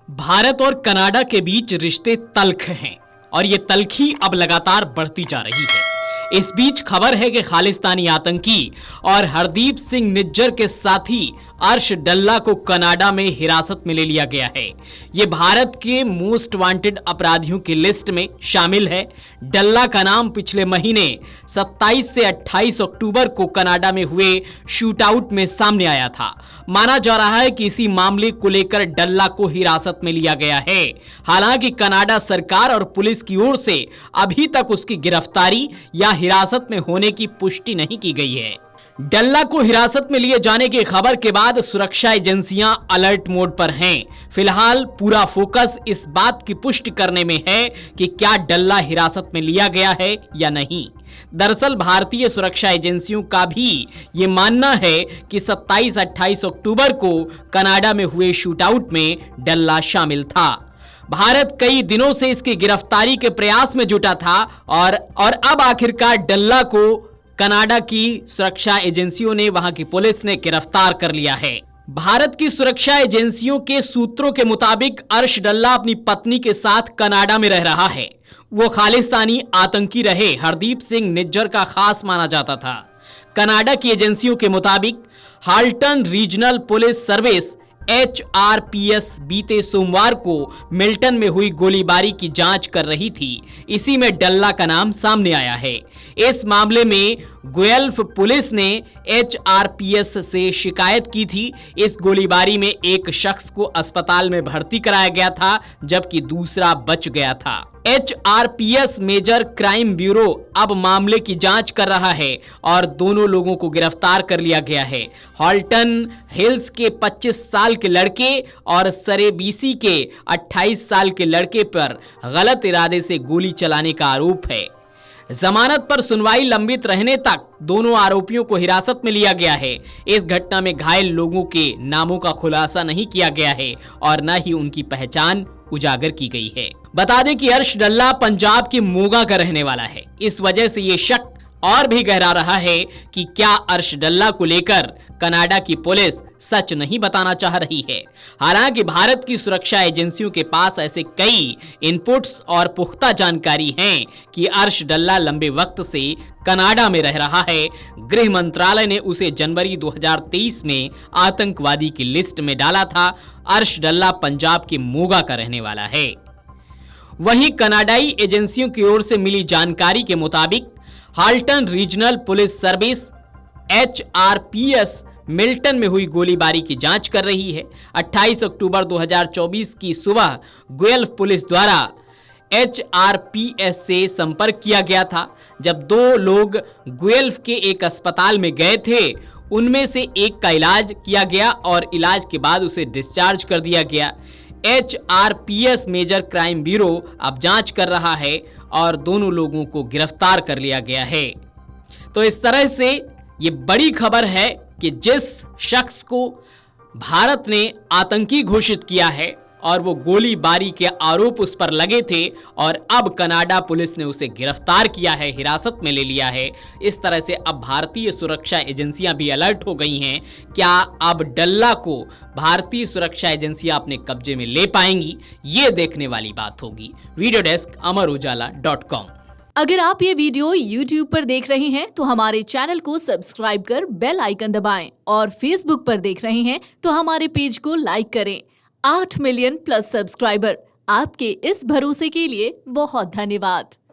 भारत और कनाडा के बीच रिश्ते तल्ख हैं और ये तल्खी अब लगातार बढ़ती जा रही है। इस बीच खबर है कि खालिस्तानी आतंकी और हरदीप सिंह निज्जर के साथी अर्श डल्ला को कनाडा में हिरासत में ले लिया गया है। ये भारत के मोस्ट वांटेड अपराधियों की लिस्ट में शामिल है। डल्ला का नाम पिछले महीने 27 से 28 अक्टूबर को कनाडा में हुए शूटआउट में सामने आया था। माना जा रहा है कि इसी मामले को लेकर डल्ला को हिरासत में लिया गया है। हालांकि कनाडा सरकार और पुलिस की ओर से अभी तक उसकी गिरफ्तारी या हिरासत में होने की पुष्टि नहीं की गई है। डल्ला को हिरासत में लिए जाने की खबर के बाद सुरक्षा एजेंसियां अलर्ट मोड पर हैं। फिलहाल पूरा फोकस इस बात की पुष्टि करने में है कि क्या डल्ला हिरासत में लिया गया है या नहीं। दरअसल भारतीय सुरक्षा एजेंसियों का भी ये मानना है कि 27-28 अक्टूबर को कनाडा में हुए शूटआउट में डल्ला शामिल था। भारत कई दिनों से इसकी गिरफ्तारी के प्रयास में जुटा था और अब आखिरकार डल्ला को कनाडा की सुरक्षा एजेंसियों ने, वहां की पुलिस ने गिरफ्तार कर लिया है। भारत की सुरक्षा एजेंसियों के सूत्रों के मुताबिक अर्श डल्ला अपनी पत्नी के साथ कनाडा में रह रहा है। वो खालिस्तानी आतंकी रहे हरदीप सिंह निज्जर का खास माना जाता था। कनाडा की एजेंसियों के मुताबिक Halton regional police service HRPS बीते सोमवार को मिल्टन में हुई गोलीबारी की जांच कर रही थी। इसी में डल्ला का नाम सामने आया है। इस मामले में गुएल्फ पुलिस ने HRPS से शिकायत की थी। इस गोलीबारी में एक शख्स को अस्पताल में भर्ती कराया गया था, जबकि दूसरा बच गया था। HRPS मेजर क्राइम ब्यूरो अब मामले की जांच कर रहा है और दोनों लोगों को गिरफ्तार कर लिया गया है। हॉल्टन हिल्स के 25 साल के लड़के और सरेबीसी के 28 साल के लड़के पर गलत इरादे से गोली चलाने का आरोप है। जमानत पर सुनवाई लंबित रहने तक दोनों आरोपियों को हिरासत में लिया गया है। इस घटना में घायल लोगों के नामों का खुलासा नहीं किया गया है और न ही उनकी पहचान उजागर की गई है। बता दें कि अर्श डल्ला पंजाब के मोगा का रहने वाला है। इस वजह से ये शक और भी गहरा रहा है कि क्या अर्श डल्ला को लेकर कनाडा की पुलिस सच नहीं बताना चाह रही है। हालांकि भारत की सुरक्षा एजेंसियों के पास ऐसे कई इनपुट्स और पुख्ता जानकारी हैं कि अर्श डल्ला लंबे वक्त से कनाडा में रह रहा है। गृह मंत्रालय ने उसे जनवरी 2023 में आतंकवादी की लिस्ट में डाला था। अर्श डल्ला पंजाब के मोगा का रहने वाला है। वहीं कनाडाई एजेंसियों की ओर से मिली जानकारी के मुताबिक Halton regional police service HRPS Milton में हुई गोलीबारी की जांच कर रही है। 28 अक्टूबर 2024 की सुबह गुएल्फ पुलिस द्वारा HRPS से संपर्क किया गया था। जब दो लोग गुएल्फ के एक अस्पताल में गए थे, उनमें से एक का इलाज किया गया और इलाज के बाद उसे डिस्चार्ज कर दिया गया। HRPS मेजर क्राइम ब्यूरो अब जांच कर रहा है और दोनों लोगों को गिरफ्तार कर लिया गया है। तो इस तरह से ये बड़ी खबर है कि जिस शख्स को भारत ने आतंकी घोषित किया है और वो गोलीबारी के आरोप उस पर लगे थे और अब कनाडा पुलिस ने उसे गिरफ्तार किया है, हिरासत में ले लिया है। इस तरह से अब भारतीय सुरक्षा एजेंसियां भी अलर्ट हो गई हैं। क्या अब डल्ला को भारतीय सुरक्षा एजेंसियां अपने कब्जे में ले पाएंगी, ये देखने वाली बात होगी। वीडियो डेस्क अमरउजाला.com। अगर आप ये वीडियो YouTube पर देख रहे हैं तो हमारे चैनल को सब्सक्राइब कर बेल आइकन दबाएं और Facebook पर देख रहे हैं तो हमारे पेज को लाइक करें। 8 मिलियन प्लस सब्सक्राइबर, आपके इस भरोसे के लिए बहुत धन्यवाद।